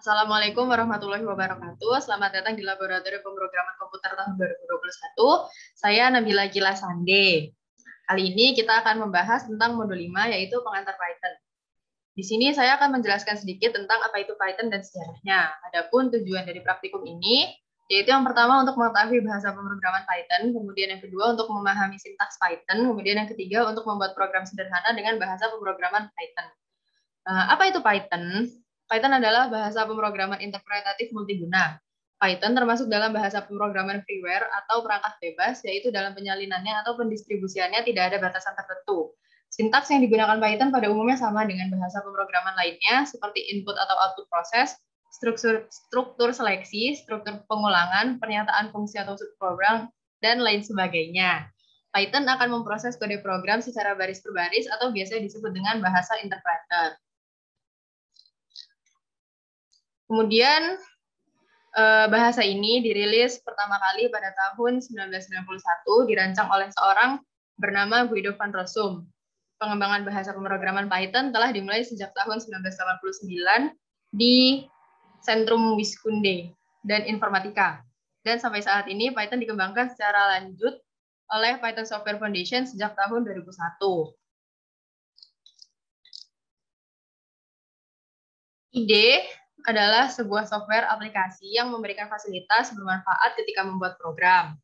Assalamualaikum warahmatullahi wabarakatuh. Selamat datang di Laboratorium Pemrograman Komputer tahun 2021. Saya Nabila Gila Sande. Kali ini kita akan membahas tentang modul 5, yaitu pengantar Python. Di sini saya akan menjelaskan sedikit tentang apa itu Python dan sejarahnya. Adapun tujuan dari praktikum ini, yaitu yang pertama untuk mengetahui bahasa pemrograman Python, kemudian yang kedua untuk memahami sintaks Python, kemudian yang ketiga untuk membuat program sederhana dengan bahasa pemrograman Python. Apa itu Python? Python adalah bahasa pemrograman interpretatif multiguna. Python termasuk dalam bahasa pemrograman freeware atau perangkat bebas, yaitu dalam penyalinannya atau pendistribusiannya tidak ada batasan tertentu. Sintaks yang digunakan Python pada umumnya sama dengan bahasa pemrograman lainnya, seperti input atau output proses, struktur seleksi, struktur pengulangan, pernyataan fungsi atau subprogram, dan lain sebagainya. Python akan memproses kode program secara baris per baris atau biasa disebut dengan bahasa interpreter. Kemudian bahasa ini dirilis pertama kali pada tahun 1991, dirancang oleh seorang bernama Guido van Rossum. Pengembangan bahasa pemrograman Python telah dimulai sejak tahun 1989 di Centrum Wiskunde dan Informatika. Dan sampai saat ini Python dikembangkan secara lanjut oleh Python Software Foundation sejak tahun 2001. IDE adalah sebuah software aplikasi yang memberikan fasilitas bermanfaat ketika membuat program.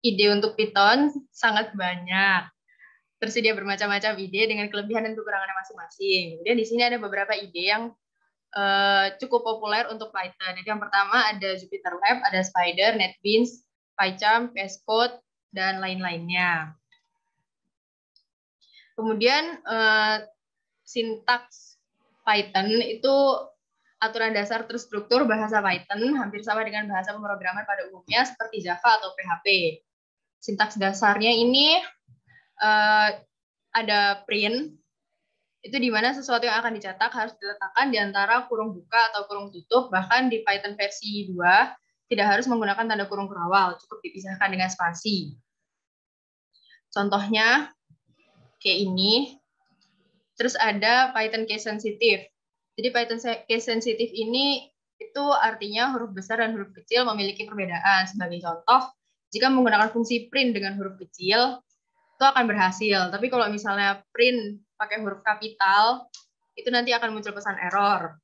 Ide untuk Python sangat banyak. Tersedia bermacam-macam ide dengan kelebihan dan kekurangannya masing-masing. Kemudian di sini ada beberapa ide yang cukup populer untuk Python. Jadi yang pertama ada JupyterLab, ada Spider, NetBeans, PyCharm, VS Code, dan lain-lainnya. Kemudian sintaks Python itu aturan dasar terstruktur bahasa Python hampir sama dengan bahasa pemrograman pada umumnya seperti Java atau PHP. Sintaks dasarnya ini ada print, itu di mana sesuatu yang akan dicetak harus diletakkan di antara kurung buka atau kurung tutup, bahkan di Python versi 2 tidak harus menggunakan tanda kurung kurawal, cukup dipisahkan dengan spasi. Contohnya kayak ini. Terus ada Python case sensitive. Jadi Python case sensitive ini itu artinya huruf besar dan huruf kecil memiliki perbedaan. Sebagai contoh, jika menggunakan fungsi print dengan huruf kecil, itu akan berhasil. Tapi kalau misalnya print pakai huruf kapital, itu nanti akan muncul pesan error.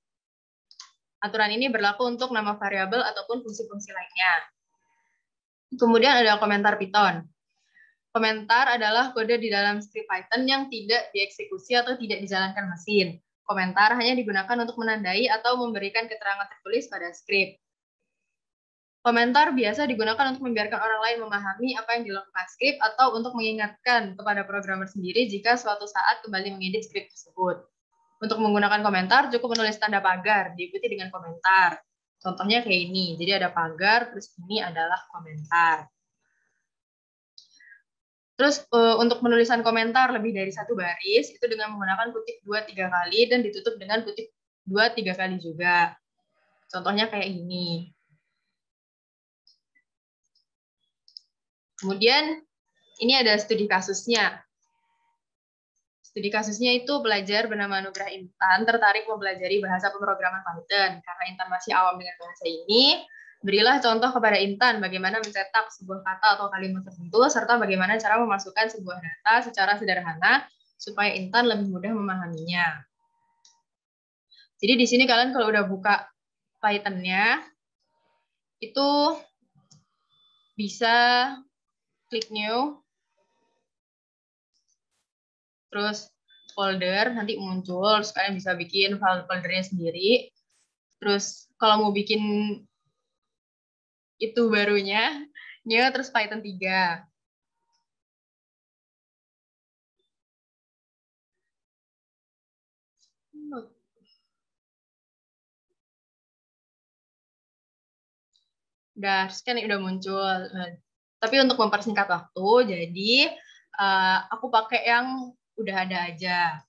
Aturan ini berlaku untuk nama variabel ataupun fungsi-fungsi lainnya. Kemudian ada komentar Python. Komentar adalah kode di dalam skrip Python yang tidak dieksekusi atau tidak dijalankan mesin. Komentar hanya digunakan untuk menandai atau memberikan keterangan tertulis pada skrip. Komentar biasa digunakan untuk membiarkan orang lain memahami apa yang dilakukan skrip atau untuk mengingatkan kepada programmer sendiri jika suatu saat kembali mengedit skrip tersebut. Untuk menggunakan komentar, cukup menulis tanda pagar, diikuti dengan komentar. Contohnya kayak ini, jadi ada pagar, terus ini adalah komentar. Terus untuk penulisan komentar lebih dari satu baris itu dengan menggunakan kutip 2-3 kali dan ditutup dengan kutip 2-3 kali juga. Contohnya kayak ini. Kemudian ini ada studi kasusnya. Studi kasusnya itu pelajar bernama Nugrah Intan tertarik mempelajari bahasa pemrograman Python. Karena Intan masih awam dengan bahasa ini, berilah contoh kepada Intan bagaimana mencetak sebuah kata atau kalimat tertentu, serta bagaimana cara memasukkan sebuah data secara sederhana supaya Intan lebih mudah memahaminya. Jadi di sini kalian kalau udah buka Python-nya, itu bisa klik new, terus folder, nanti muncul, terus kalian bisa bikin foldernya sendiri. Terus kalau mau bikin itu barunya, new terus Python 3. Udah, kan udah muncul. Tapi untuk mempersingkat waktu, jadi aku pakai yang udah ada aja.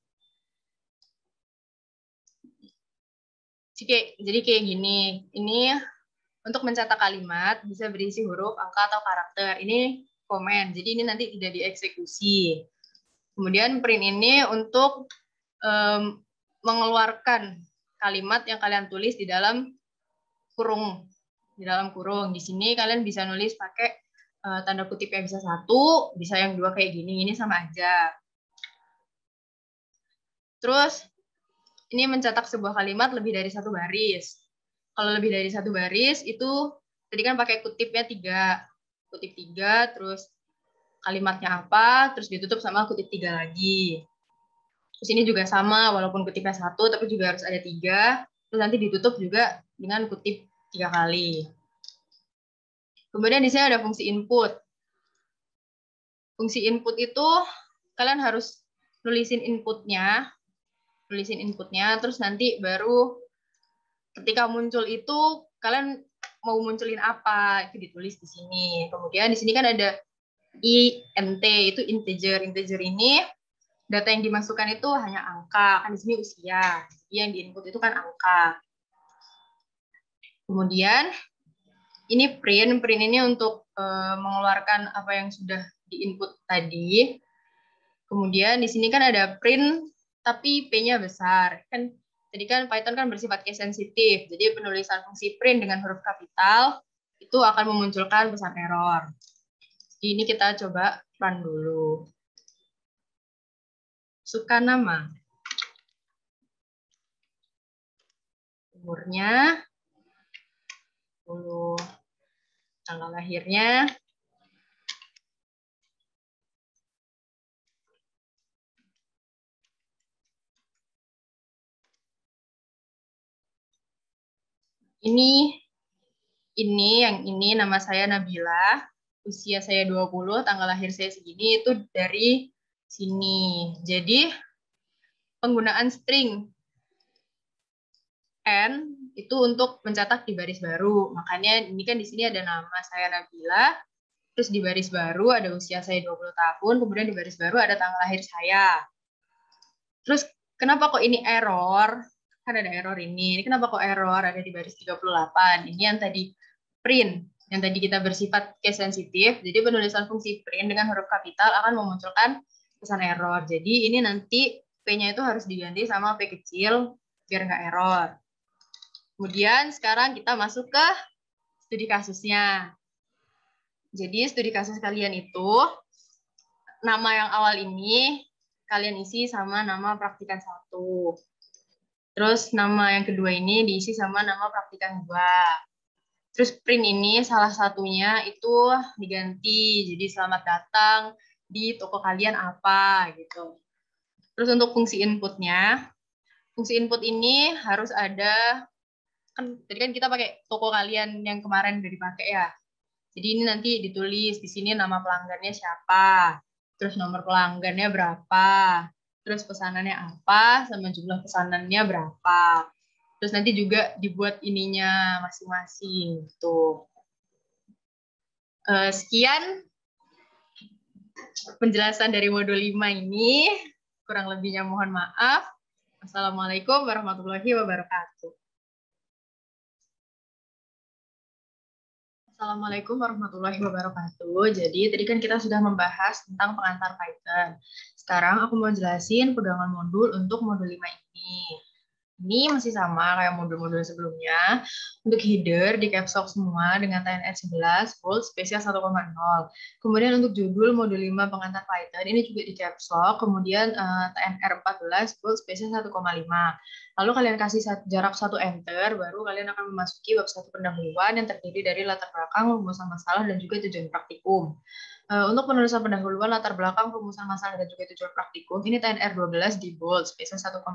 Jadi kayak gini, ini untuk mencetak kalimat bisa berisi huruf, angka, atau karakter. Ini komen, jadi ini nanti tidak dieksekusi. Kemudian print ini untuk mengeluarkan kalimat yang kalian tulis di dalam kurung. Di sini kalian bisa nulis pakai tanda kutip yang bisa 1, bisa yang 2 kayak gini. Ini sama aja. Terus ini mencetak sebuah kalimat lebih dari 1 baris. Kalau lebih dari 1 baris itu tadi kan pakai kutipnya 3. Kutip 3, terus kalimatnya apa, terus ditutup sama kutip 3 lagi. Terus ini juga sama, walaupun kutipnya 1, tapi juga harus ada 3. Terus nanti ditutup juga dengan kutip 3 kali. Kemudian di sini ada fungsi input. Fungsi input itu kalian harus nulisin inputnya, terus nanti baru ketika muncul itu kalian mau munculin apa itu ditulis di sini. Kemudian di sini kan ada int, itu integer. Integer ini data yang dimasukkan itu hanya angka, kan di sini usia. Jadi yang diinput itu kan angka. Kemudian ini print ini untuk mengeluarkan apa yang sudah diinput tadi. Kemudian di sini kan ada print tapi P-nya besar. Kan tadi kan Python kan bersifat case sensitif. Jadi penulisan fungsi print dengan huruf kapital itu akan memunculkan pesan error. Jadi ini kita coba run dulu. Suka nama. Umurnya, dulu tanggal lahirnya, yang ini nama saya Nabila, usia saya 20, tanggal lahir saya segini, itu dari sini. Jadi penggunaan string n itu untuk mencetak di baris baru. Makanya ini kan di sini ada nama saya Nabila, terus di baris baru ada usia saya 20 tahun, kemudian di baris baru ada tanggal lahir saya. Terus kenapa kok ini error? Kan ada error ini. Ini kenapa kok error ada di baris 38? Ini yang tadi print, yang tadi kita bersifat case sensitif. Jadi penulisan fungsi print dengan huruf kapital akan memunculkan pesan error. Jadi ini nanti P-nya itu harus diganti sama P kecil biar nggak error. Kemudian sekarang kita masuk ke studi kasusnya. Jadi studi kasus kalian itu nama yang awal ini kalian isi sama nama praktikan 1. Terus nama yang kedua ini diisi sama nama praktikan 2. Terus print ini salah satunya itu diganti. Jadi selamat datang di toko kalian apa gitu. Terus untuk fungsi inputnya, fungsi input ini harus ada, kan tadi kan kita pakai toko kalian yang kemarin udah dipakai ya. Jadi ini nanti ditulis di sini nama pelanggannya siapa, terus nomor pelanggannya berapa, terus pesanannya apa, sama jumlah pesanannya berapa. Terus nanti juga dibuat ininya masing-masing gitu. Sekian penjelasan dari modul 5 ini. Kurang lebihnya mohon maaf. Assalamualaikum warahmatullahi wabarakatuh. Assalamualaikum warahmatullahi wabarakatuh. Jadi tadi kan kita sudah membahas tentang pengantar Python. Sekarang aku mau jelasin pegangan modul untuk modul 5 ini. Ini masih sama kayak modul-modul sebelumnya. Untuk header di caps lock semua dengan TNR 11 bold spesial 1,0. Kemudian untuk judul modul 5 pengantar Python ini juga di caps lock. Kemudian TNR 14 bold spesial 1,5. Lalu kalian kasih jarak 1 enter, baru kalian akan memasuki bab 1 pendahuluan yang terdiri dari latar belakang, rumusan masalah, dan juga tujuan praktikum. Untuk penulisan pendahuluan, latar belakang, rumusan masalah, dan juga tujuan praktikum, ini TNR 12 di bold, spesial 1,5.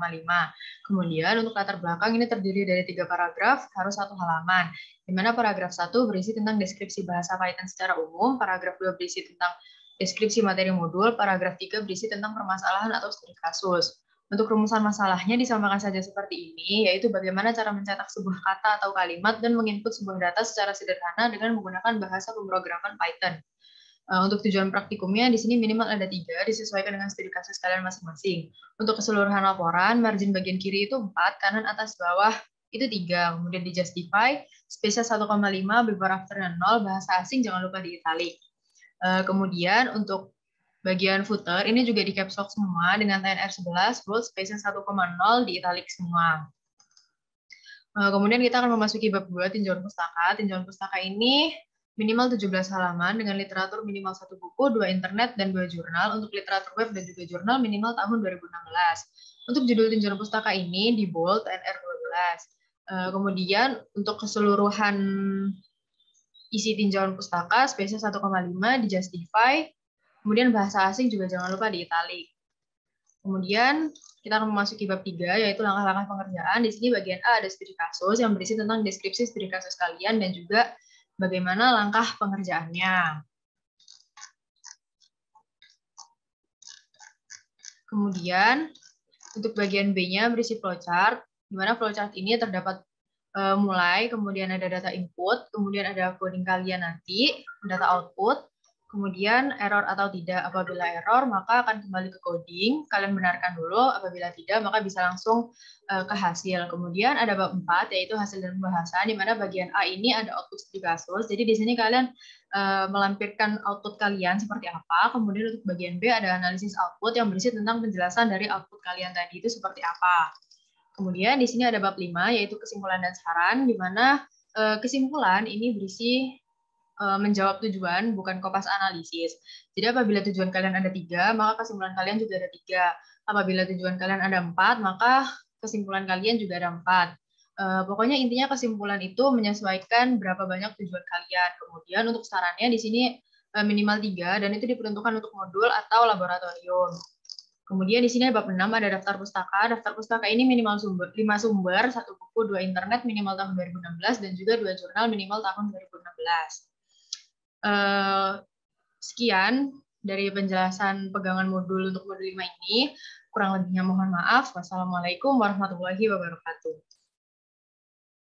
Kemudian untuk latar belakang ini terdiri dari 3 paragraf, harus 1 halaman. Di mana paragraf 1 berisi tentang deskripsi bahasa Python secara umum, paragraf 2 berisi tentang deskripsi materi modul, paragraf 3 berisi tentang permasalahan atau studi kasus. Untuk rumusan masalahnya disamakan saja seperti ini, yaitu bagaimana cara mencetak sebuah kata atau kalimat dan menginput sebuah data secara sederhana dengan menggunakan bahasa pemrograman Python. Untuk tujuan praktikumnya di sini minimal ada 3, disesuaikan dengan studi kasus kalian masing-masing. Untuk keseluruhan laporan, margin bagian kiri itu 4, kanan atas bawah itu 3. Kemudian di justify, spesial 1,5, before after 0, bahasa asing jangan lupa di italic. Kemudian untuk bagian footer ini juga di caps lock semua dengan TNR 11, bold, spesial 1,0 di italic semua. Kemudian kita akan memasuki bab 2, tinjauan pustaka. Tinjauan pustaka ini minimal 17 halaman dengan literatur minimal 1 buku, 2 internet, dan 2 jurnal. Untuk literatur web dan juga jurnal minimal tahun 2016. Untuk judul tinjauan pustaka ini di bold NR12. Kemudian untuk keseluruhan isi tinjauan pustaka spesies 1,5 di justify. Kemudian bahasa asing juga jangan lupa di italic. Kemudian kita akan memasuki bab 3, yaitu langkah-langkah pengerjaan. Di sini bagian A ada studi kasus yang berisi tentang deskripsi studi kasus kalian dan juga bagaimana langkah pengerjaannya. Kemudian untuk bagian B-nya berisi flowchart, di mana flowchart ini terdapat mulai, kemudian ada data input, kemudian ada coding kalian nanti, data output, kemudian error atau tidak. Apabila error, maka akan kembali ke coding. Kalian benarkan dulu, apabila tidak, maka bisa langsung ke hasil. Kemudian ada bab 4, yaitu hasil dan pembahasan, di mana bagian A ini ada output studi kasus. Jadi di sini kalian melampirkan output kalian seperti apa. Kemudian untuk bagian B ada analisis output yang berisi tentang penjelasan dari output kalian tadi itu seperti apa. Kemudian di sini ada bab 5, yaitu kesimpulan dan saran, di mana kesimpulan ini berisi menjawab tujuan, bukan kopas analisis. Jadi apabila tujuan kalian ada 3, maka kesimpulan kalian juga ada 3. Apabila tujuan kalian ada 4, maka kesimpulan kalian juga ada 4. Pokoknya intinya kesimpulan itu menyesuaikan berapa banyak tujuan kalian. Kemudian untuk sarannya di sini minimal 3, dan itu diperuntukkan untuk modul atau laboratorium. Kemudian di sini bab 6 ada daftar pustaka. Daftar pustaka ini minimal 5 sumber, 1 buku, 2 internet minimal tahun 2016, dan juga 2 jurnal minimal tahun 2016. Sekian dari penjelasan pegangan modul untuk modul 5 ini. Kurang lebihnya mohon maaf. Wassalamualaikum warahmatullahi wabarakatuh.